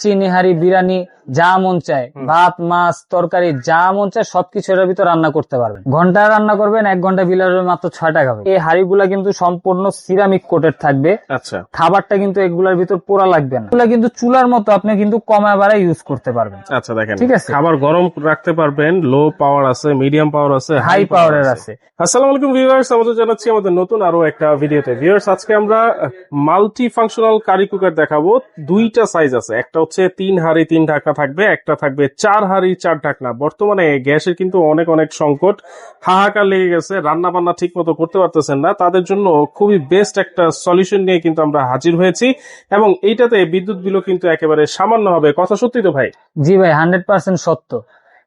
কাচ্চি, নেহারি, বিরিয়ানি, যা মন চায়, ভাত, মাছ, তরকারি, যা মন চায় সবকিছু এর ভিতর রান্না করতে পারবেন। ঘন্টায় রান্না করবেন, 1 ঘন্টা বিল আসবে মাত্র 6 টাকা। এই হাড়িগুলা কিন্তু সম্পূর্ণ সিরামিক কোটেড থাকবে। আচ্ছা, খাবারটা কিন্তু এগুলার ভিতর পোড়া লাগবে না। এগুলা কিন্তু চুলার মতো আপনি কিন্তু কমায় বাড়ায় ইউজ করতে পারবেন। আচ্ছা দেখেন, ঠিক আছে, খাবার গরম রাখতে পারবেন, লো পাওয়ার আছে, মিডিয়াম পাওয়ার আছে, হাই পাওয়ারের আছে। আসসালামু আলাইকুম ভিউয়ার্স, আমাদের জানাচ্ছি আমাদের নতুন আরো একটা ভিডিওতে। ভিউয়ার্স, আজকে আমরা মাল্টি ফাংশনাল কারি কুকার দেখাবো। 2টা সাইজ আছে, একটা হচ্ছে 3 হাঁড়ি 3 ঢাকনা থাকবে, একটা থাকবে 4 হাঁড়ি 4 ঢাকনা। বর্তমানে গ্যাসের কিন্তু অনেক সংকট, হাহাকার লেগে গেছে, রান্না বান্না ঠিক মতো করতে পারতেছেন না। তাদের জন্য খুবই বেস্ট একটা সলিউশন নিয়ে কিন্তু আমরা হাজির হয়েছি, এবং এইটাতে বিদ্যুৎ বিলও কিন্তু একেবারে সামান্য হবে। কথা সত্যি তো ভাই? জি ভাই, 100% সত্য।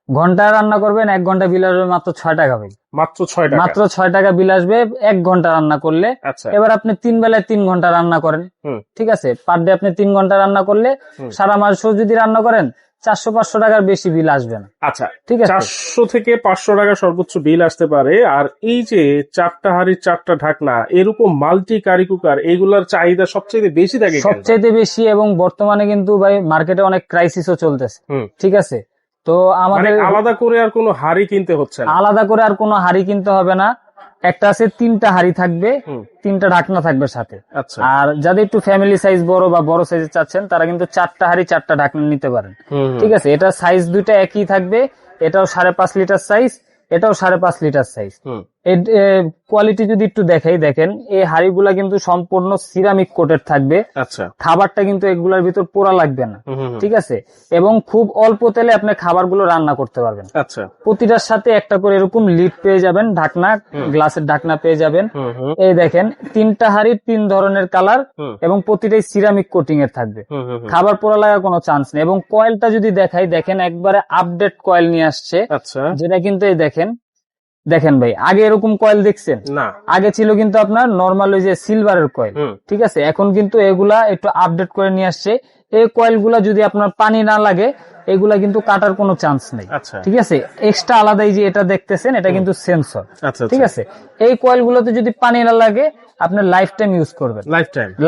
ঘন্টায় রান্না করবেন, 1 ঘন্টা বিল আসবে মাত্র 6 টাকা ভাই। মাত্র 6 টাকা? মাত্র 6 টাকা বিল আসবে 1 ঘন্টা রান্না করলে। আচ্ছা, এবার আপনি 3 বেলায় 3 ঘন্টা রান্না করেন, ঠিক আছে, পার ডে আপনি 3 ঘন্টা রান্না করলে সারা মাসও যদি রান্না করেন 400-500 টাকার বেশি বিল আসবে না। আচ্ছা, ঠিক আছে, 400 থেকে 500 টাকা সর্বোচ্চ বিল আসতে পারে। আর এই যে 4টা হাঁড়ি 4টা ঢাকনা, এরকম মাল্টি কারি কুকার, এইগুলার চাহিদা সবচেয়ে বেশি থাকে? সবচেয়ে বেশি, এবং বর্তমানে কিন্তু ভাই মার্কেটে অনেক ক্রাইসিসও চলতেছে। ঠিক আছে, তো আমাদের আলাদা করে আর কোনো হাঁড়ি কিনতে হচ্ছে না? আলাদা করে আর কোনো হাঁড়ি কিনতে হবে না। একটা আছে 3টা হাঁড়ি থাকবে, 3টা ঢাকনা থাকবে সাথে। আচ্ছা, আর যাদের একটু ফ্যামিলি সাইজ বড় বা বড় সাইজে চাচ্ছেন তারা কিন্তু 4টা হাঁড়ি 4টা ঢাকনা নিতে পারেন। ঠিক আছে, এটা সাইজ দুইটা একই থাকবে। এটাও 5.5 লিটার সাইজ, এটাও 5.5 লিটার সাইজ। এর কোয়ালিটি যদি একটু দেখাই, দেখেন এই হাঁড়িগুলা কিন্তু সম্পূর্ণ সিরামিক কোটেড থাকবে। আচ্ছা, খাবারটা কিন্তু এগুলার ভিতর পোড়া লাগবে না। ঠিক আছে, এবং খুব অল্প তেলে আপনি খাবারগুলো রান্না করতে পারবেন। আচ্ছা, প্রতিটার সাথে একটা করে এরকম লিড পেয়ে যাবেন, ঢাকনা, গ্লাসের ঢাকনা পেয়ে যাবেন। এই দেখেন 3টা হাঁড়ির 3 ধরনের কালার, এবং প্রতিটাই সিরামিক কোটিং এর থাকবে। খাবার পোড়া লাগার কোনো চান্স নেই। এবং কয়েলটা যদি দেখাই, দেখেন একবারে আপডেট কয়েল নিয়ে আসছে। আচ্ছা, যেটা কিন্তু এই দেখেন ভাই, আগে এরকম কয়েল দেখছেন না? আগে ছিল কিন্তু আপনার নর্মাল ওই যে সিলভারের কয়েল। ঠিক আছে, এখন কিন্তু এগুলা একটু আপডেট করে নিয়ে আসছে। এই কয়েল গুলা যদি আপনার পানি না লাগে, এগুলা কিন্তু কাটার কোনো চান্স নেই। ঠিক আছে, এক্সট্রা আলাদা এই যে এটা দেখতেছেন, এটা কিন্তু সেন্সর। ঠিক আছে, এই কয়েল গুলোতে যদি পানি না লাগে আপনি লাইফ টাইম ইউজ করবেন,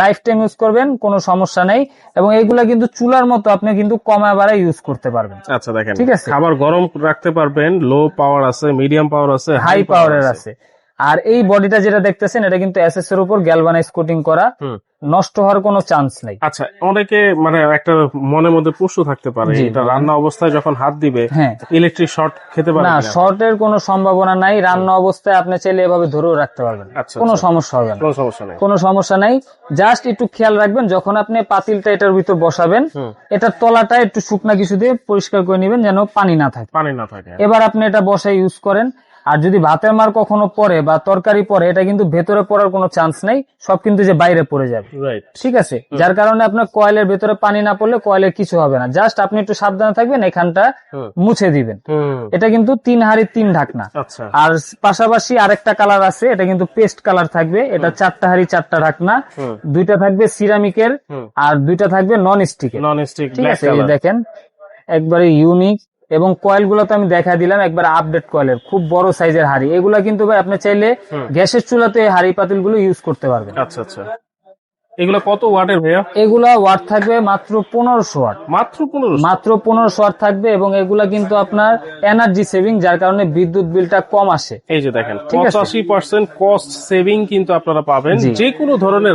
লাইফ টাইম ইউজ করবেন, কোনো সমস্যা নেই। এবং এইগুলা কিন্তু চুলার মতো আপনি কিন্তু কমায় বাড়ায় ইউজ করতে পারবেন। আচ্ছা দেখেন, ঠিক আছে, খাবার গরম রাখতে পারবেন, লো পাওয়ার আছে, মিডিয়াম পাওয়ার আছে, হাই পাওয়ারের আছে। আর এই বডিটা যেটা দেখতেছেন, এটা কিন্তু এসএস এর উপর গ্যালভানাইজ কোটিং করা, নষ্ট হওয়ার কোনো চান্স নেই। আচ্ছা, অনেকে একটা মনের মধ্যে প্রশ্ন থাকতে পারে, এটা রান্না অবস্থায় যখন হাত দিবে ইলেকট্রিক শর্ট খেতে পারে না? শর্টের কোনো সম্ভাবনা নাই। রান্না অবস্থায় আপনি চাইলে এভাবে ধরেও রাখতে পারবেন, কোনো সমস্যা হবে না, কোনো সমস্যা নাই। জাস্ট একটু খেয়াল রাখবেন, যখন আপনি পাতিলটা এটার ভিতর বসাবেন, এটার তলাটা একটু শুকনা কিছু দিয়ে পরিষ্কার করে নেবেন, যেন পানি না থাকে। এবার আপনি এটা বসায় ইউজ করেন। আর যদি ভাতের মার কখনো পড়ে বা তরকারি পড়ে, এটা কিন্তু ভেতরে পড়ার কোনো চান্স নেই, সব কিন্তু যে বাইরে পড়ে যাবে। ঠিক আছে, যার কারণে আপনার কয়েলের ভেতরে পানি না পড়লে কয়েলের কিছু হবে না। জাস্ট আপনি একটু সাবধানে থাকবেন, এখানটা মুছে দিবেন। এটা কিন্তু 3 হাঁড়ি 3 ঢাকনা। আর পাশাপাশি আরেকটা কালার আছে, এটা কিন্তু পেস্ট কালার থাকবে। এটা 4টা হাঁড়ি 4টা ঢাকনা, 2টা থাকবে সিরামিকের আর 2টা থাকবে নন স্টিকের। ঠিক আছে, দেখেন একবারে ইউনিক। এবং কয়েল গুলো তো আমি দেখা দিলাম, একবার আপডেট কয়েলের, খুব বড় সাইজের হাড়ি। এগুলা কিন্তু ভাই আপনি চাইলে গ্যাসের চুলাতে হাড়ি পাতিল গুলো ইউজ করতে পারবেন। আচ্ছা, এগুলা কত ওয়াটের ভাইয়া? এগুলা ওয়াট থাকবে মাত্র 1500 ওয়াট। মাত্র 1500 ওয়াট থাকবে। এবং এগুলা কিন্তু আপনার এনার্জি সেভিং, যার কারণে বিদ্যুৎ বিলটা কম আসে। এই যে দেখেন 85% কস্ট সেভিং কিন্তু আপনারা পাবেন যে কোনো ধরনের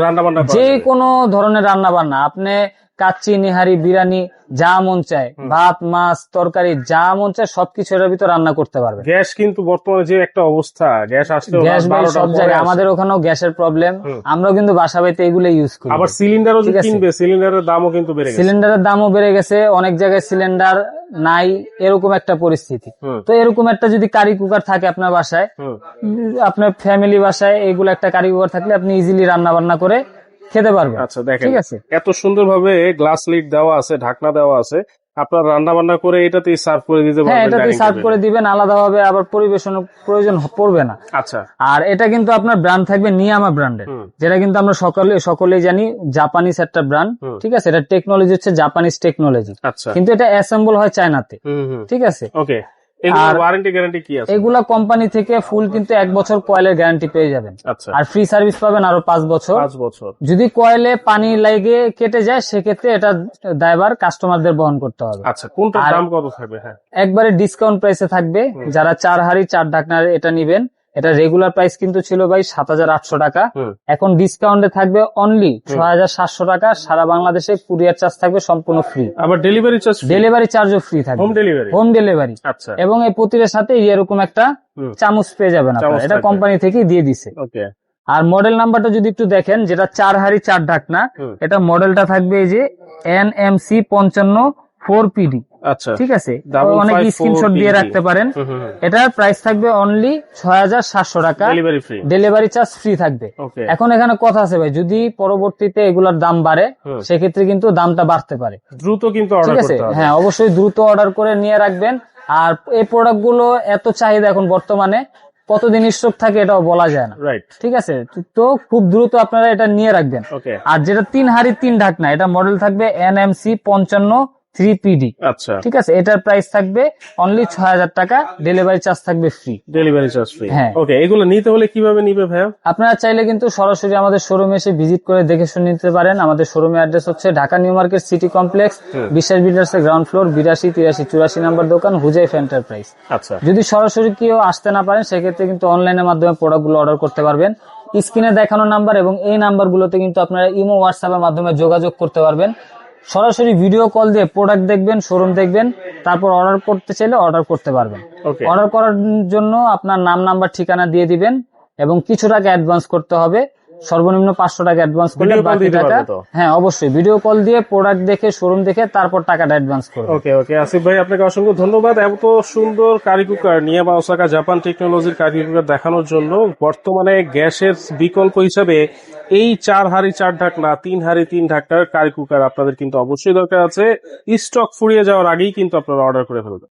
রান্না বান্না। আপনি কাচ্চি, নেহারি, বিরিয়ানি, যা মন চায়, ভাত, মাছ, তরকারি, যা মন চায় সবকিছু এর ভিতর রান্না করতে পারবে। গ্যাস কিন্তু বর্তমানে যে একটা অবস্থা, গ্যাস সব জায়গায়, আমাদের ওখানেও গ্যাসের প্রবলেম, আমরাও কিন্তু বাসা বাড়িতে এগুলো ইউজ করি। আবার সিলিন্ডারও যে কিনবে, সিলিন্ডারের দামও কিন্তু বেড়ে গেছে। সিলিন্ডারের দামও বেড়ে গেছে, অনেক জায়গায় সিলিন্ডার নাই, এরকম একটা পরিস্থিতি। তো এরকম একটা যদি কারি কুকার থাকে আপনার বাসায়, আপনার ফ্যামিলি বাসায়, এগুলো একটা কারি কুকার থাকলে আপনি ইজিলি রান্না বান্না করে খেতে পারবেন। আচ্ছা দেখেন, ঠিক আছে, এত সুন্দর ভাবে গ্লাস লিড দেওয়া আছে, ঢাকনা দেওয়া আছে, আপনার রান্না বান্না করে এটাতেই সার্ভ করে দিতে পারবেন। এটাতেই সার্ভ করে দিবেন, আলাদাভাবে আবার পরিবেশনের প্রয়োজন পড়বে না। আচ্ছা, আর এটা কিন্তু আপনার ব্র্যান্ড থাকবে নিয়ামা ব্র্যান্ডের, যেটা কিন্তু আমরা সকলেই জানি জাপানিজ একটা ব্র্যান্ড। ঠিক আছে, এটা টেকনোলজি হচ্ছে জাপানিজ টেকনোলজি, কিন্তু এটা অ্যাসেম্বল হয় চায়নাতে। ঠিক আছে, ওকে। এগুলোর ওয়ারেন্টি গ্যারান্টি কি আছে? এগুলা কোম্পানি থেকে ফুল কিন্তু 1 বছর কয়েলের গ্যারান্টি পেয়ে যাবেন। আচ্ছা, আর ফ্রি সার্ভিস পাবেন আরো 5 বছর। 5 বছর। যদি কয়েলে পানি লাগে কেটে যায় সেক্ষেত্রে এটা দায়ভার কাস্টমারদের বহন করতে হবে। আচ্ছা, কোনটার দাম কত থাকবে? হ্যাঁ, একবারে ডিসকাউন্ট প্রাইসে থাকবে। যারা 4 হাড়ি 4 ঢাকনার এটা নিবেন, এটা রেগুলার প্রাইস কিন্তু ছিল ভাই 7,800 টাকা, এখন ডিসকাউন্টে থাকবে অনলি 6,700 টাকা। সারা বাংলাদেশে কুরিয়ার চার্জ থাকবে সম্পূর্ণ ফ্রি। আবার ডেলিভারি চার্জও ফ্রি থাকবে, হোম ডেলিভারি। আচ্ছা, এবং এই প্রতিটার সাথে এরকম একটা চামচ পেয়ে যাবেন আপনারা, এটা কোম্পানি থেকেই দিয়ে দিছে। ওকে। আর মডেল নাম্বারটা যদি একটু দেখেন, যেটা 4 হাড়ি 4 ঢাকনা, এটা মডেলটা থাকবে এই যে NMC 55 4PD। আচ্ছা, ঠিক আছে, অনেক স্ক্রিনশট দিয়ে রাখতে পারেন। এটার প্রাইস থাকবে অনলি 6,700 টাকা, ডেলিভারি চার্জ ফ্রি থাকবে। এখন এখানে কথা আছে ভাই, যদি পরবর্তীতে এগুলার দাম বাড়ে সেক্ষেত্রে কিন্তু দামটা বাড়তে পারে, দ্রুত কিন্তু অর্ডার করতে হবে। হ্যাঁ, অবশ্যই দ্রুত অর্ডার করে নিয়ে রাখবেন। আর এই প্রোডাক্ট গুলো এত চাহিদা এখন বর্তমানে, কতদিন স্টক থাকে এটাও বলা যায় না। ঠিক আছে, তো খুব দ্রুত আপনারা এটা নিয়ে রাখবেন। আর যেটা 3 হাড়ি 3 ঢাকনা, এটা মডেল থাকবে NMC 55 3PD। আচ্ছা, ঠিক আছে, এটার প্রাইস থাকবে অনলি 6,000 টাকা, ডেলিভারি চার্জ থাকবে ফ্রি। হ্যাঁ। ওকে, এগুলো নিতে হলে কিভাবে নিবে ভাইয়া? আপনারা চাইলে কিন্তু সরাসরি আমাদের শোরুমে এসে ভিজিট করে দেখে শুনে নিতে পারেন। আমাদের শোরুমের অ্যাড্রেস হচ্ছে Dhaka new market city complex, বিশ্বাস বিল্ডার্স এর গ্রাউন্ড ফ্লোর, 82, 83, 84 নম্বর দোকান, হুজাইফা এন্টারপ্রাইজ। আচ্ছা, যদি সরাসরি কেউ আসতে না পারেন সেক্ষেত্রে কিন্তু অনলাইনের মাধ্যমে প্রোডাক্টগুলো অর্ডার করতে পারবেন। স্ক্রিনে দেখানো নাম্বার এবং এই নাম্বারগুলোতে কিন্তু আপনারা ইমো, হোয়াটসঅ্যাপের মাধ্যমে যোগাযোগ করতে পারবেন। সরাসরি ভিডিও কল দিয়ে প্রোডাক্ট দেখবেন, শোরুম দেখবেন, তারপর অর্ডার করতে চাইলে অর্ডার করতে পারবেন। অর্ডার করার জন্য আপনার নাম, নাম্বার, ঠিকানা দিয়ে দিবেন এবং কিছু টাকা অ্যাডভান্স করতে হবে, সর্বনিম্ন 500 টাকা অ্যাডভান্স করলে বাকি টাকা, হ্যাঁ অবশ্যই ভিডিও কল দিয়ে প্রোডাক্ট দেখে, শোরুম দেখে তারপর টাকাটা অ্যাডভান্স করবেন। ওকে আসিফ ভাই, আপনাকে অসংখ্য ধন্যবাদ এত সুন্দর কারি কুকার নিয়ে বা ওসাকা জাপান টেকনোলজির কারি কুকার দেখানোর জন্য। বর্তমানে গ্যাসের বিকল্প হিসাবে এই 4 হাড়ি 4 ঢাকনা, 3 হাড়ি 3 ঢাকনার কারি কুকার আপনাদের কিন্তু অবশ্যই দরকার আছে। স্টক ফুরিয়ে যাওয়ার আগেই কিন্তু আপনারা অর্ডার করে ফেলবেন।